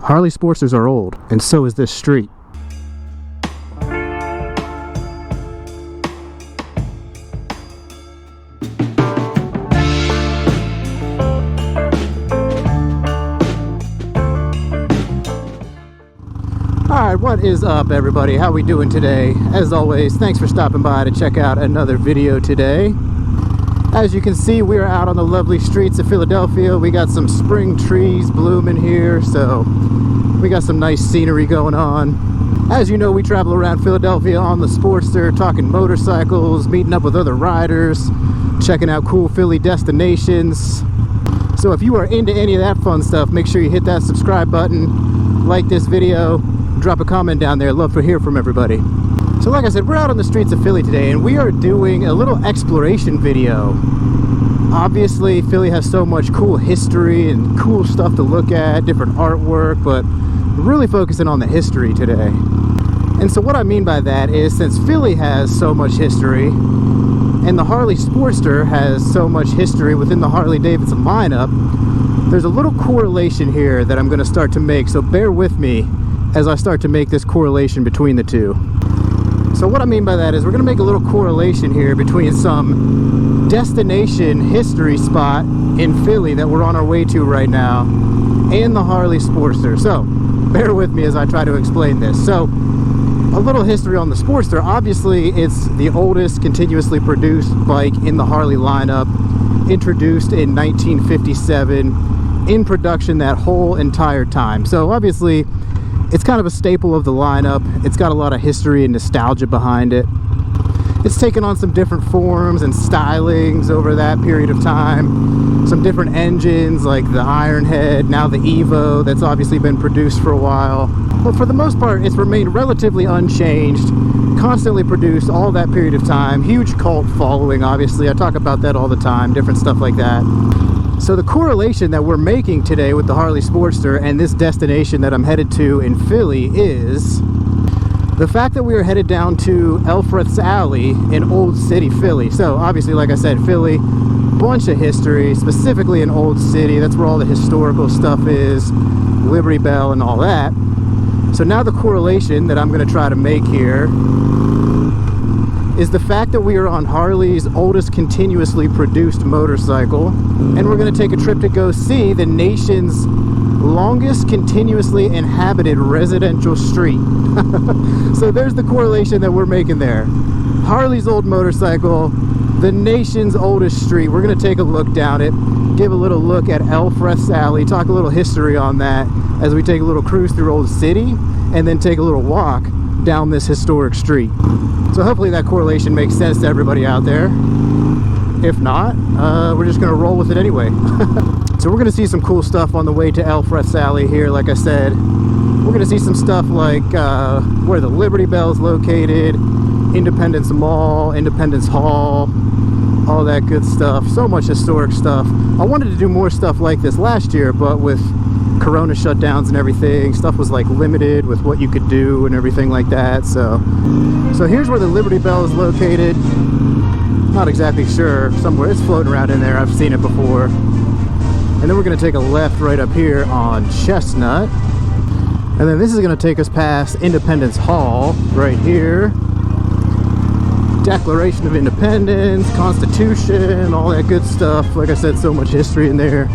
Harley Sportsters are old, and so is this street. Alright, what is up everybody? How we doing today? As always, thanks for stopping by to check out another video today. As you can see, we are out on the lovely streets of Philadelphia. We got some spring trees blooming here, so we got some nice scenery going on. As you know, we travel around Philadelphia on the Sportster, talking motorcycles, meeting up with other riders, checking out cool Philly destinations. So if you are into any of that fun stuff, make sure you hit that subscribe button, like this video, drop a comment down there. Love to hear from everybody. So like I said, we're out on the streets of Philly today, and we are doing a little exploration video. Obviously, Philly has so much cool history and cool stuff to look at, different artwork, but we're really focusing on the history today. And so what I mean by that is, since Philly has so much history, and the Harley Sportster has so much history within the Harley-Davidson lineup, there's a little correlation here that I'm going to start to make, so bear with me as I start to make this correlation between the two. So what I mean by that is we're going to make a little correlation here between some destination history spot in Philly that we're on our way to right now and the Harley Sportster. So bear with me as I try to explain this. So a little history on the Sportster. Obviously, it's the oldest continuously produced bike in the Harley lineup, introduced in 1957, in production that whole entire time. So obviously it's kind of a staple of the lineup. It's got a lot of history and nostalgia behind it. It's taken on some different forms and stylings over that period of time. Some different engines like the Ironhead, now the Evo, that's obviously been produced for a while. But for the most part, it's remained relatively unchanged, constantly produced all that period of time. Huge cult following, obviously. I talk about that all the time, different stuff like that. So the correlation that we're making today with the Harley Sportster and this destination that I'm headed to in Philly is the fact that we are headed down to Elfreth's Alley in Old City, Philly. So obviously, like I said, Philly, bunch of history, specifically in Old City. That's where all the historical stuff is, Liberty Bell and all that. So now the correlation that I'm going to try to make here is the fact that we are on Harley's oldest continuously produced motorcycle, and we're going to take a trip to go see the nation's longest continuously inhabited residential street. So there's the correlation that we're making there. Harley's old motorcycle, the nation's oldest street. We're going to take a look down it, give a little look at Elfreth's Alley, talk a little history on that as we take a little cruise through Old City, and then take a little walk down this historic street. So hopefully that correlation makes sense to everybody out there. If not, we're just going to roll with it anyway. So we're going to see some cool stuff on the way to Elfreth's Alley here. Like I said, we're going to see some stuff like where the Liberty Bell is located, Independence Mall, Independence Hall, all that good stuff. So much historic stuff. I wanted to do more stuff like this last year, but with Corona shutdowns and everything, stuff was like limited with what you could do and everything like that. So here's where the Liberty Bell is located. Not exactly sure, somewhere. It's floating around in there. I've seen it before. And then we're going to take a left right up here on Chestnut, and then this is going to take us past Independence Hall right here. Declaration of Independence, Constitution, all that good stuff. Like I said, so much history in there.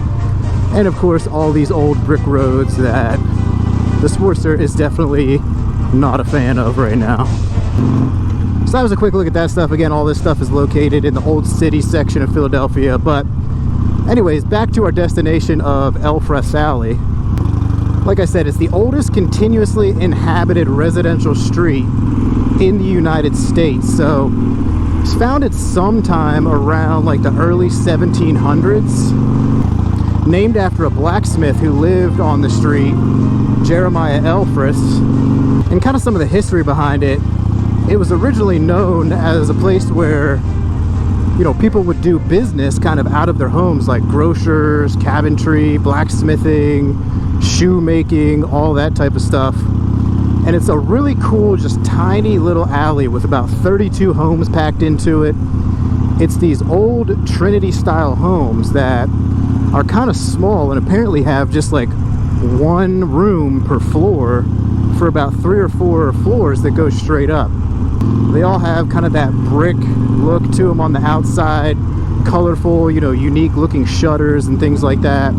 And of course, all these old brick roads that the Sportster is definitely not a fan of right now. So that was a quick look at that stuff. Again, all this stuff is located in the Old City section of Philadelphia. But anyways, back to our destination of Elfreth's Alley. Like I said, it's the oldest continuously inhabited residential street in the United States. So it's founded sometime around like the early 1700s. Named after a blacksmith who lived on the street, Jeremiah Elfreth. And kind of some of the history behind it, it was originally known as a place where, you know, people would do business kind of out of their homes, like grocers, cabinetry, blacksmithing, shoemaking, all that type of stuff. And it's a really cool, just tiny little alley with about 32 homes packed into it. It's these old Trinity style homes that are kind of small and apparently have just like one room per floor for about 3 or 4 floors that go straight up. They all have kind of that brick look to them on the outside, colorful, you know, unique looking shutters and things like that.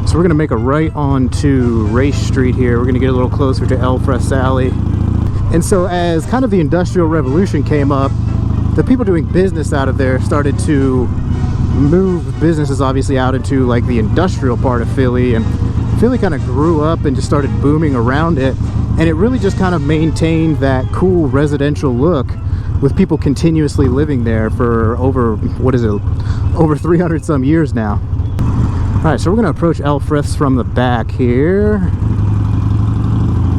So we're gonna make a right onto Race Street here. We're gonna get a little closer to Elfreth's Alley. And so as kind of the Industrial Revolution came up, the people doing business out of there started to move businesses obviously out into like the industrial part of Philly, and Philly kind of grew up and just started booming around it, and it really just kind of maintained that cool residential look with people continuously living there for over, what is it, over 300 some years now. Alright, so we're going to approach Elfreth's from the back here.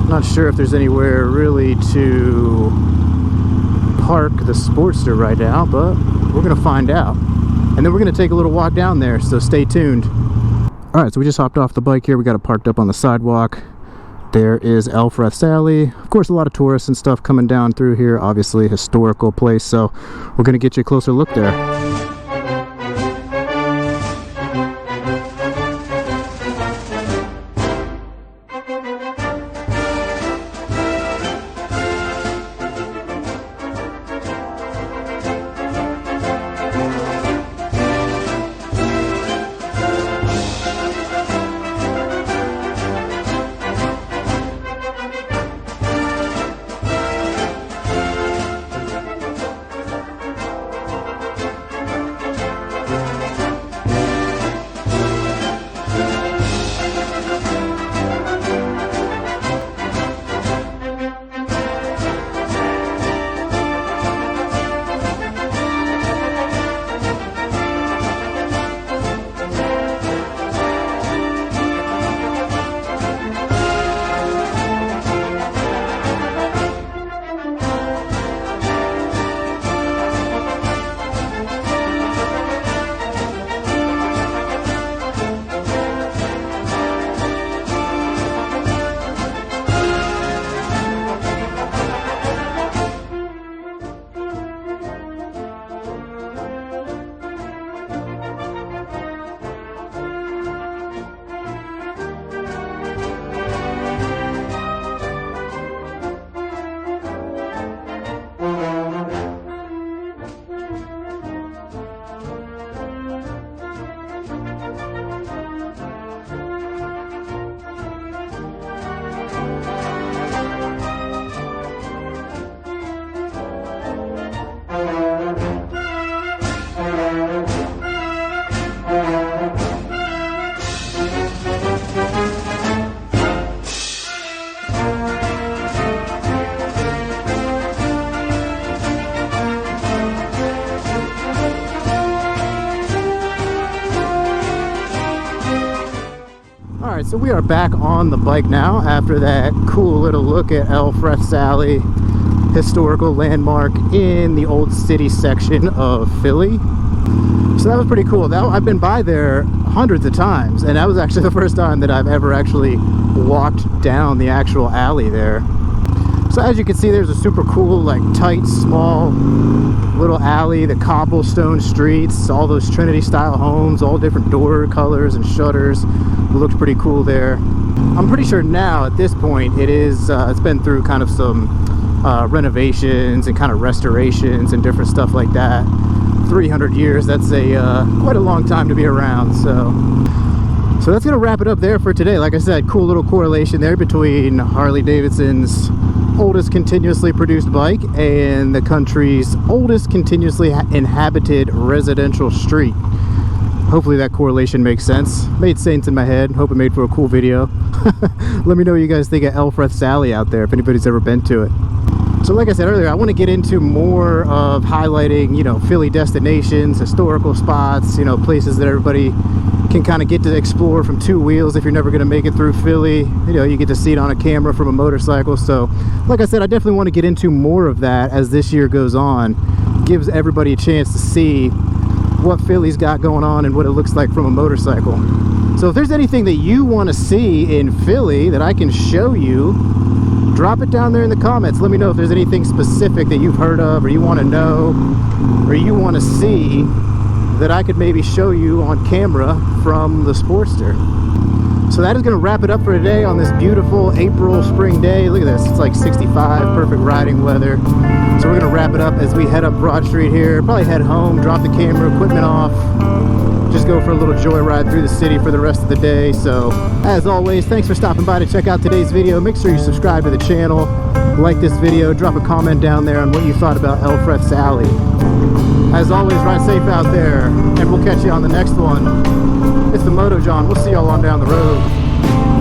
Not sure if there's anywhere really to park the Sportster right now, but we're going to find out. And then we're going to take a little walk down there, so stay tuned. Alright, so we just hopped off the bike here. We got it parked up on the sidewalk. There is Elfreth's Alley. Of course, a lot of tourists and stuff coming down through here. Obviously, a historical place, so we're going to get you a closer look there. Alright, so we are back on the bike now after that cool little look at Elfreth's Alley, historical landmark in the old city section of Philly. So that was pretty cool. I've been by there hundreds of times, and that was actually the first time that I've ever actually walked down the actual alley there. So as you can see, there's a super cool, like tight, small little alley, the cobblestone streets, all those Trinity style homes, all different door colors and shutters. It looks pretty cool there. I'm pretty sure now at this point it is it's been through kind of some renovations and kind of restorations and different stuff like that. 300 years, that's a quite a long time to be around. So that's gonna wrap it up there for today. Like I said, cool little correlation there between Harley Davidson's oldest continuously produced bike and the country's oldest continuously inhabited residential street. Hopefully that correlation makes sense. Made sense in my head. Hope it made for a cool video. Let me know what you guys think of Elfreth's Alley out there, if anybody's ever been to it. So like I said earlier, I want to get into more of highlighting, you know, Philly destinations, historical spots, you know, places that everybody can kind of get to explore from two wheels if you're never going to make it through Philly. You know, you get to see it on a camera from a motorcycle. So like I said, I definitely want to get into more of that as this year goes on. Gives everybody a chance to see what Philly's got going on and what it looks like from a motorcycle. So if there's anything that you want to see in Philly that I can show you, drop it down there in the comments. Let me know if there's anything specific that you've heard of, or you want to know, or you want to see that I could maybe show you on camera from the Sportster. So that is going to wrap it up for today on this beautiful April spring day. Look at this, it's like 65, perfect riding weather. So we're going to wrap it up as we head up Broad Street here. Probably head home, drop the camera equipment off, just go for a little joyride through the city for the rest of the day. So as always, thanks for stopping by to check out today's video. Make sure you subscribe to the channel, like this video, drop a comment down there on what you thought about Elfreth's Alley. As always, ride safe out there, and we'll catch you on the next one. It's the Moto John. We'll see y'all on down the road.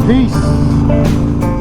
Peace.